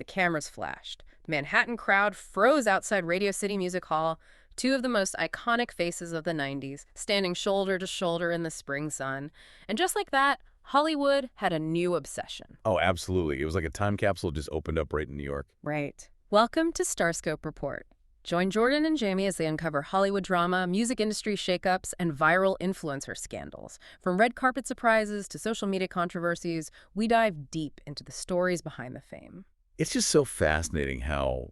the cameras flashed. The Manhattan crowd froze outside Radio City Music Hall, two of the most iconic faces of the 90s, standing shoulder to shoulder in the spring sun. And just like that, Hollywood had a new obsession. Oh, absolutely. It was like a time capsule just opened up right in New York. Right. Welcome to Starscope Report. Join Jordan and Jamie as they uncover Hollywood drama, music industry shakeups, and viral influencer scandals. From red carpet surprises to social media controversies, we dive deep into the stories behind the fame. It's just so fascinating how,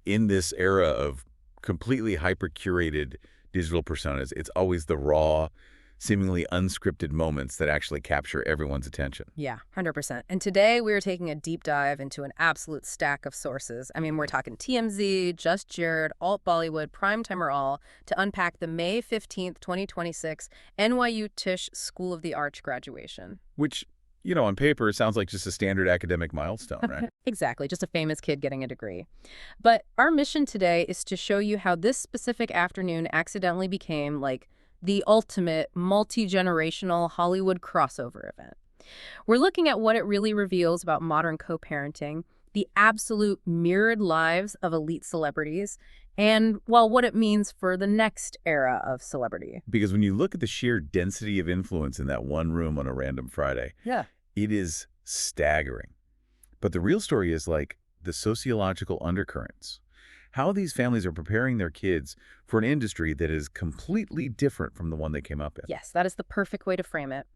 in this era of completely hyper-curated digital personas, it's always the raw, seemingly unscripted moments that actually capture everyone's attention. Yeah, 100%. And today we're taking a deep dive into an absolute stack of sources. I mean, we're talking TMZ, Just Jared, Alt Bollywood, Primetime or All, to unpack the May 15th, 2026 NYU Tisch School of the Arts graduation. Which, on paper, sounds like just a standard academic milestone, right? Exactly, just a famous kid getting a degree. But our mission today is to show you how this specific afternoon accidentally became, the ultimate multi-generational Hollywood crossover event. We're looking at what it really reveals about modern co-parenting, the absolute mirrored lives of elite celebrities, and, what it means for the next era of celebrity. Because when you look at the sheer density of influence in that one room on a random Friday, it is staggering. But the real story is the sociological undercurrents. How these families are preparing their kids for an industry that is completely different from the one they came up in. Yes, that is the perfect way to frame it.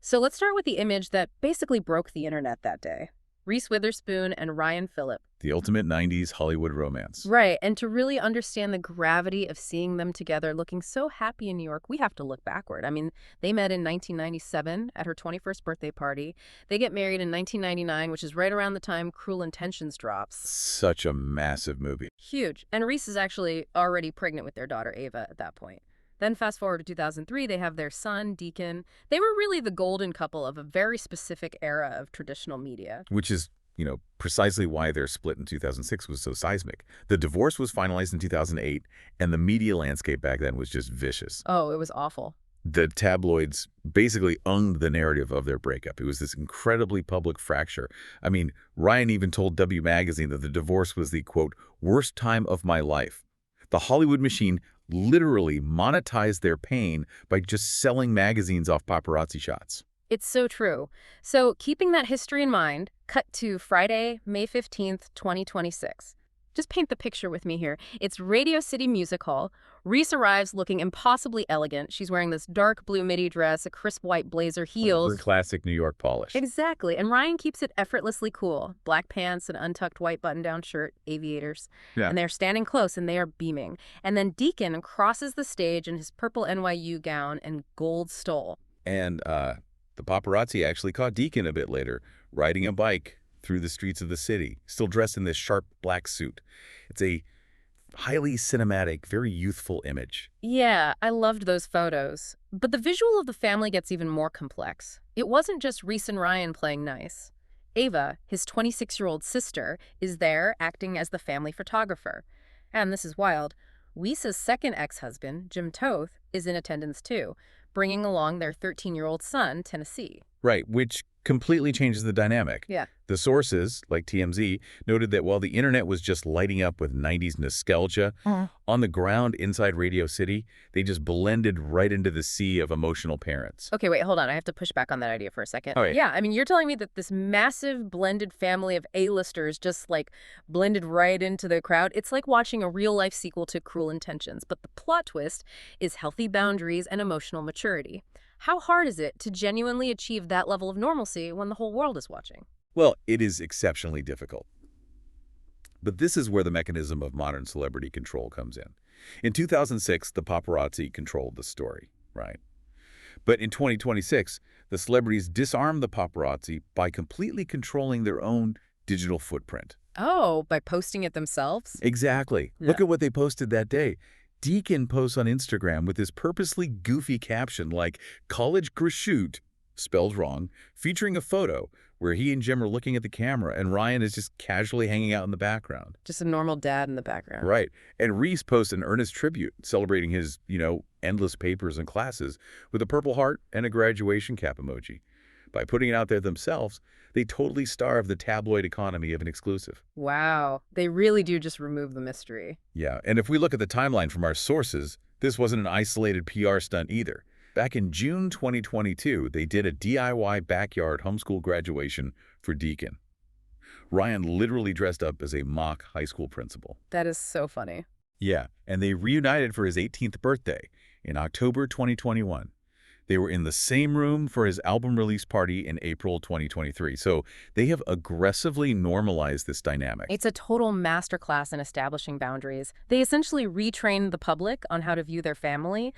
So let's start with the image that basically broke the internet that day. Reese Witherspoon and Ryan Phillippe. The ultimate 90s Hollywood romance. Right, and to really understand the gravity of seeing them together looking so happy in New York, we have to look backward. I mean, they met in 1997 at her 21st birthday party. They get married in 1999, which is right around the time Cruel Intentions drops. Such a massive movie. Huge. And Reese is actually already pregnant with their daughter, Ava, at that point. Then fast forward to 2003, they have their son, Deacon. They were really the golden couple of a very specific era of traditional media. Which is, precisely why their split in 2006 was so seismic. The divorce was finalized in 2008, and the media landscape back then was just vicious. Oh, it was awful. The tabloids basically owned the narrative of their breakup. It was this incredibly public fracture. I mean, Ryan even told W Magazine that the divorce was the, quote, worst time of my life. The Hollywood machine literally monetized their pain by just selling magazines off paparazzi shots. It's so true. So keeping that history in mind, cut to Friday, May 15th, 2026. Just paint the picture with me here. It's Radio City Music Hall. Reese arrives looking impossibly elegant. She's wearing this dark blue midi dress, a crisp white blazer, heels. Classic New York polish. Exactly. And Ryan keeps it effortlessly cool. Black pants, an untucked white button-down shirt, aviators. Yeah. And they're standing close and they are beaming. And then Deacon crosses the stage in his purple NYU gown and gold stole. And the paparazzi actually caught Deacon a bit later, riding a bike through the streets of the city, still dressed in this sharp black suit. It's a highly cinematic, very youthful image. Yeah, I loved those photos. But the visual of the family gets even more complex. It wasn't just Reese and Ryan playing nice. Ava, his 26-year-old sister, is there acting as the family photographer. And this is wild. Reese's second ex-husband, Jim Toth, is in attendance too, bringing along their 13-year-old son, Tennessee. Right, which completely changes the dynamic. Yeah. The sources, like TMZ, noted that while the internet was just lighting up with 90s nostalgia, on the ground inside Radio City, they just blended right into the sea of emotional parents. Okay, wait, hold on. I have to push back on that idea for a second. Oh, yeah. Yeah, I mean, you're telling me that this massive blended family of A-listers just, blended right into the crowd? It's like watching a real-life sequel to Cruel Intentions, but the plot twist is healthy boundaries and emotional maturity. How hard is it to genuinely achieve that level of normalcy when the whole world is watching? Well, it is exceptionally difficult. But this is where the mechanism of modern celebrity control comes in. In 2006, the paparazzi controlled the story, right? But in 2026, the celebrities disarm the paparazzi by completely controlling their own digital footprint. Oh, by posting it themselves? Exactly. Yeah. Look at what they posted that day. Deacon posts on Instagram with this purposely goofy caption like college prosciutto, spelled wrong, featuring a photo where he and Jim are looking at the camera and Ryan is just casually hanging out in the background. Just a normal dad in the background. Right. And Reese posts an earnest tribute celebrating his, endless papers and classes with a purple heart and a graduation cap emoji. By putting it out there themselves, they totally starve the tabloid economy of an exclusive. Wow, they really do just remove the mystery. Yeah, and if we look at the timeline from our sources, this wasn't an isolated PR stunt either. Back in June 2022, they did a DIY backyard homeschool graduation for Deacon. Ryan literally dressed up as a mock high school principal. That is so funny. Yeah, and they reunited for his 18th birthday in October 2021. They were in the same room for his album release party in April 2023, so they have aggressively normalized this dynamic. It's a total masterclass in establishing boundaries. They essentially retrained the public on how to view their family.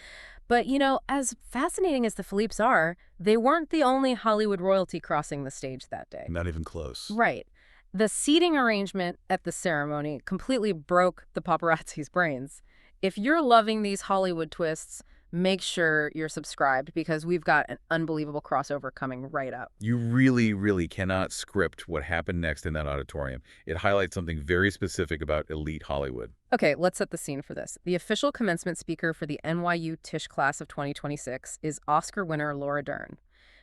But, as fascinating as the Phillippes are, they weren't the only Hollywood royalty crossing the stage that day. Not even close. Right. The seating arrangement at the ceremony completely broke the paparazzi's brains. If you're loving these Hollywood twists, make sure you're subscribed because we've got an unbelievable crossover coming right up. You really, really cannot script what happened next in that auditorium. It highlights something very specific about elite Hollywood. Okay, let's set the scene for this. The official commencement speaker for the NYU Tisch class of 2026 is Oscar winner Laura Dern.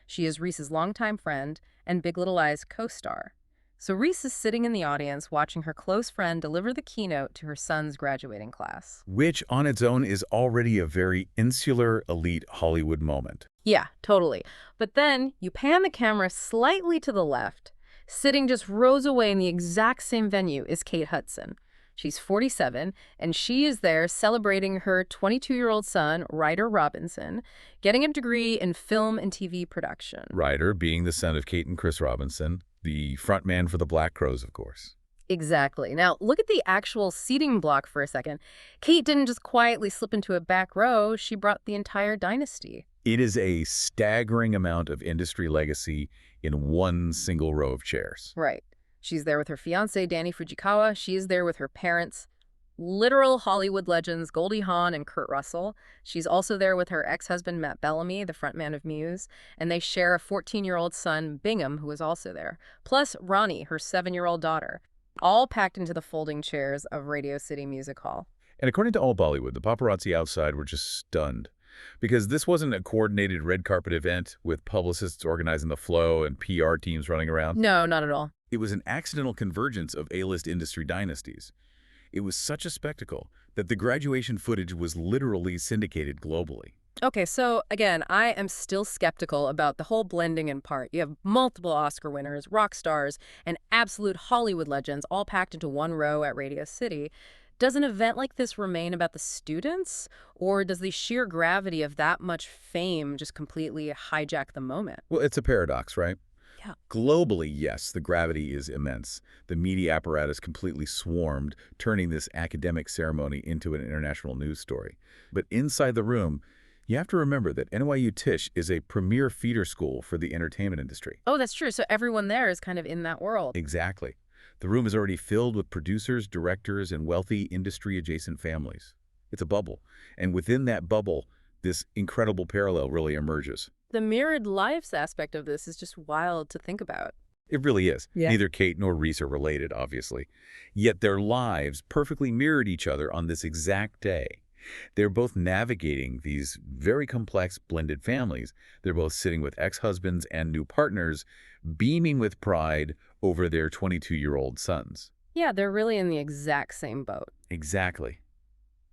She is Reese's longtime friend and Big Little Lies co-star. So Reese is sitting in the audience watching her close friend deliver the keynote to her son's graduating class. Which on its own is already a very insular, elite Hollywood moment. Yeah, totally. But then you pan the camera slightly to the left. Sitting just rows away in the exact same venue is Kate Hudson. She's 47, and she is there celebrating her 22-year-old son, Ryder Robinson, getting a degree in film and TV production. Ryder being the son of Kate and Chris Robinson, the frontman for the Black Crowes, of course. Exactly. Now, look at the actual seating block for a second. Kate didn't just quietly slip into a back row. She brought the entire dynasty. It is a staggering amount of industry legacy in one single row of chairs. Right. She's there with her fiancé, Danny Fujikawa. She is there with her parents, literal Hollywood legends Goldie Hawn and Kurt Russell. She's also there with her ex-husband, Matt Bellamy, the frontman of Muse, and they share a 14-year-old son, Bingham, who is also there, plus Ronnie, her 7-year-old daughter, all packed into the folding chairs of Radio City Music Hall. And according to all Bollywood, the paparazzi outside were just stunned. Because this wasn't a coordinated red carpet event with publicists organizing the flow and PR teams running around. No, not at all. It was an accidental convergence of A-list industry dynasties. It was such a spectacle that the graduation footage was literally syndicated globally. Okay, so again, I am still skeptical about the whole blending in part. You have multiple Oscar winners, rock stars, and absolute Hollywood legends all packed into one row at Radio City. Does an event like this remain about the students, or does the sheer gravity of that much fame just completely hijack the moment? Well, it's a paradox, right? Yeah. Globally, yes, the gravity is immense. The media apparatus completely swarmed, turning this academic ceremony into an international news story. But inside the room, you have to remember that NYU Tisch is a premier feeder school for the entertainment industry. Oh, that's true. So everyone there is kind of in that world. Exactly. The room is already filled with producers, directors, and wealthy industry-adjacent families. It's a bubble. And within that bubble, this incredible parallel really emerges. The mirrored lives aspect of this is just wild to think about. It really is. Yeah. Neither Kate nor Reese are related, obviously. Yet their lives perfectly mirrored each other on this exact day. They're both navigating these very complex blended families. They're both sitting with ex-husbands and new partners, beaming with pride over their 22-year-old sons. Yeah, they're really in the exact same boat. Exactly.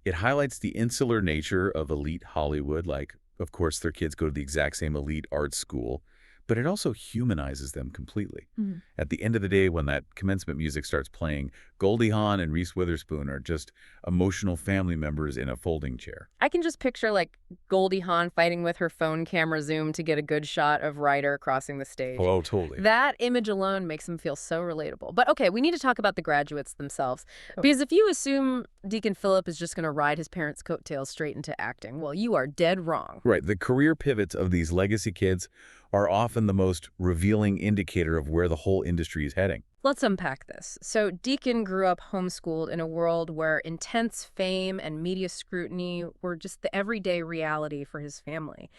It highlights the insular nature of elite Hollywood, like, of course, their kids go to the exact same elite art school, but it also humanizes them completely. Mm-hmm. At the end of the day, when that commencement music starts playing, Goldie Hawn and Reese Witherspoon are just emotional family members in a folding chair. I can just picture, like, Goldie Hawn fighting with her phone camera zoom to get a good shot of Ryder crossing the stage. Oh, totally. That image alone makes them feel so relatable. But okay, we need to talk about the graduates themselves. Because if you assume Deacon Phillippe is just going to ride his parents' coattails straight into acting, well, you are dead wrong. Right. The career pivots of these legacy kids are often the most revealing indicator of where the whole industry is heading. Let's unpack this. So Deacon grew up homeschooled in a world where intense fame and media scrutiny were just the everyday reality for his family.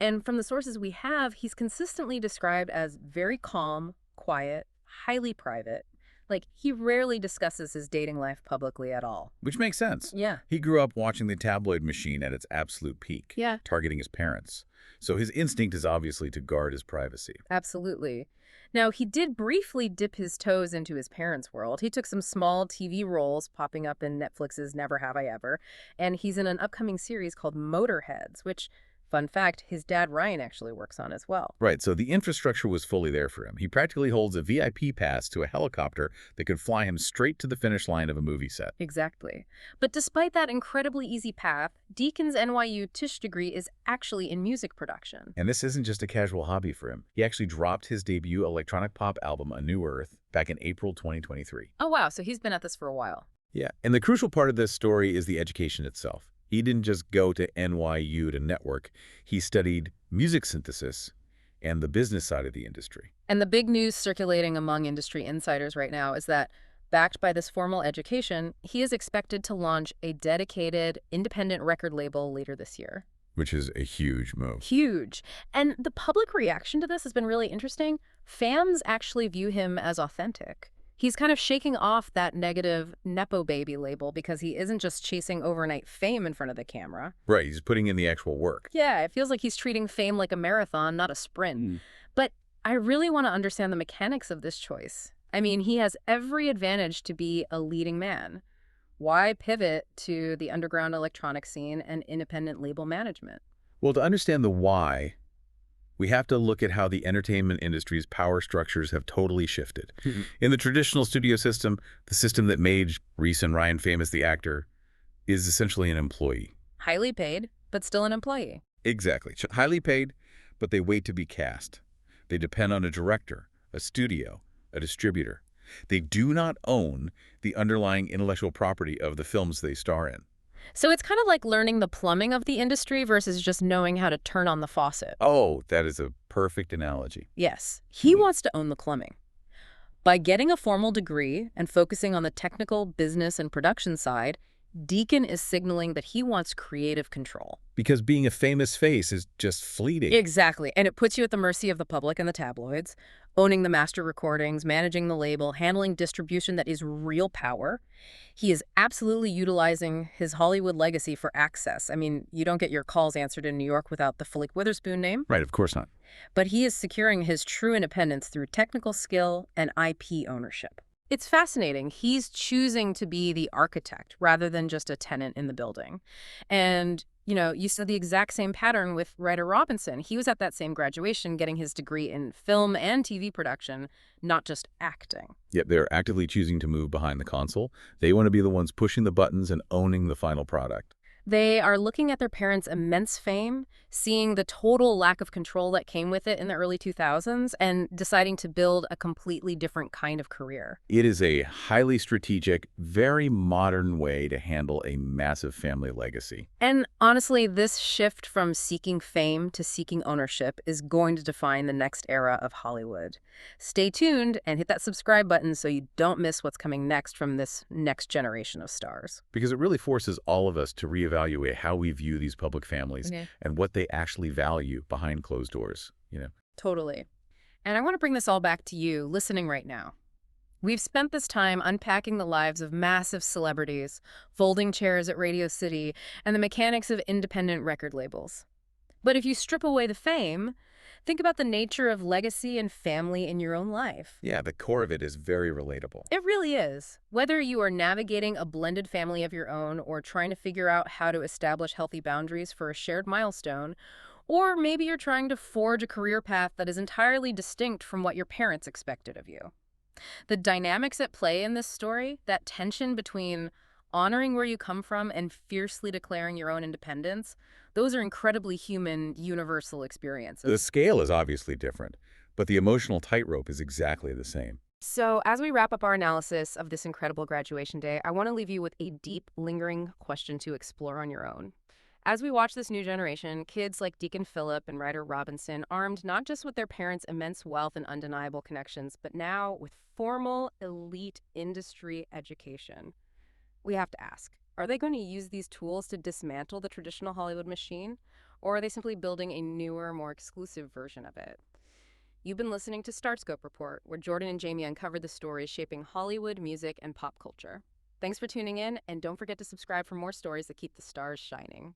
And from the sources we have, he's consistently described as very calm, quiet, highly private. Like, he rarely discusses his dating life publicly at all. Which makes sense. Yeah. He grew up watching the tabloid machine at its absolute peak, Yeah. targeting his parents. So his instinct is obviously to guard his privacy. Absolutely. Now, he did briefly dip his toes into his parents' world. He took some small TV roles popping up in Netflix's Never Have I Ever, and he's in an upcoming series called Motorheads, which, fun fact, his dad Ryan actually works on as well. Right, so the infrastructure was fully there for him. He practically holds a VIP pass to a helicopter that could fly him straight to the finish line of a movie set. Exactly. But despite that incredibly easy path, Deacon's NYU Tisch degree is actually in music production. And this isn't just a casual hobby for him. He actually dropped his debut electronic pop album, A New Earth, back in April 2023. Oh, wow. So he's been at this for a while. Yeah, and the crucial part of this story is the education itself. He didn't just go to NYU to network. He studied music synthesis and the business side of the industry. And the big news circulating among industry insiders right now is that, backed by this formal education, he is expected to launch a dedicated independent record label later this year. Which is a huge move. Huge. And the public reaction to this has been really interesting. Fans actually view him as authentic. He's kind of shaking off that negative Nepo baby label because he isn't just chasing overnight fame in front of the camera. Right, he's putting in the actual work. Yeah, it feels like he's treating fame like a marathon, not a sprint. But I really want to understand the mechanics of this choice. I mean, he has every advantage to be a leading man. Why pivot to the underground electronic scene and independent label management? Well, to understand the why, we have to look at how the entertainment industry's power structures have totally shifted. In the traditional studio system, the system that made Reese and Ryan famous, the actor, is essentially an employee. Highly paid, but still an employee. Exactly. Highly paid, but they wait to be cast. They depend on a director, a studio, a distributor. They do not own the underlying intellectual property of the films they star in. So it's kind of like learning the plumbing of the industry versus just knowing how to turn on the faucet. Oh, that is a perfect analogy. Yes, he wants to own the plumbing. By getting a formal degree and focusing on the technical, business, and production side, Deacon is signaling that he wants creative control. Because being a famous face is just fleeting. Exactly, and it puts you at the mercy of the public and the tabloids, owning the master recordings, managing the label, handling distribution that is real power. He is absolutely utilizing his Hollywood legacy for access. I mean, you don't get your calls answered in New York without the Phillippe Witherspoon name. Right, of course not. But he is securing his true independence through technical skill and IP ownership. It's fascinating. He's choosing to be the architect rather than just a tenant in the building. And, you know, you saw the exact same pattern with Ryder Robinson. He was at that same graduation getting his degree in film and TV production, not just acting. Yet they're actively choosing to move behind the console. They want to be the ones pushing the buttons and owning the final product. They are looking at their parents' immense fame, seeing the total lack of control that came with it in the early 2000s, and deciding to build a completely different kind of career. It is a highly strategic, very modern way to handle a massive family legacy. And honestly, this shift from seeking fame to seeking ownership is going to define the next era of Hollywood. Stay tuned and hit that subscribe button so you don't miss what's coming next from this next generation of stars. Because it really forces all of us to reevaluate how we view these public families and what they actually value behind closed doors, Totally. And I want to bring this all back to you listening right now. We've spent this time unpacking the lives of massive celebrities, folding chairs at Radio City, and the mechanics of independent record labels. But if you strip away the fame, think about the nature of legacy and family in your own life. Yeah, the core of it is very relatable. It really is. Whether you are navigating a blended family of your own or trying to figure out how to establish healthy boundaries for a shared milestone, or maybe you're trying to forge a career path that is entirely distinct from what your parents expected of you. The dynamics at play in this story, that tension between honoring where you come from and fiercely declaring your own independence, those are incredibly human, universal experiences. The scale is obviously different, but the emotional tightrope is exactly the same. So as we wrap up our analysis of this incredible graduation day, I want to leave you with a deep, lingering question to explore on your own. As we watch this new generation, kids like Deacon Phillippe and Ryder Robinson, armed not just with their parents' immense wealth and undeniable connections, but now with formal, elite industry education, we have to ask, are they going to use these tools to dismantle the traditional Hollywood machine, or are they simply building a newer, more exclusive version of it? You've been listening to Starscope Report, where Jordan and Jamie uncover the stories shaping Hollywood, music, and pop culture. Thanks for tuning in, and don't forget to subscribe for more stories that keep the stars shining.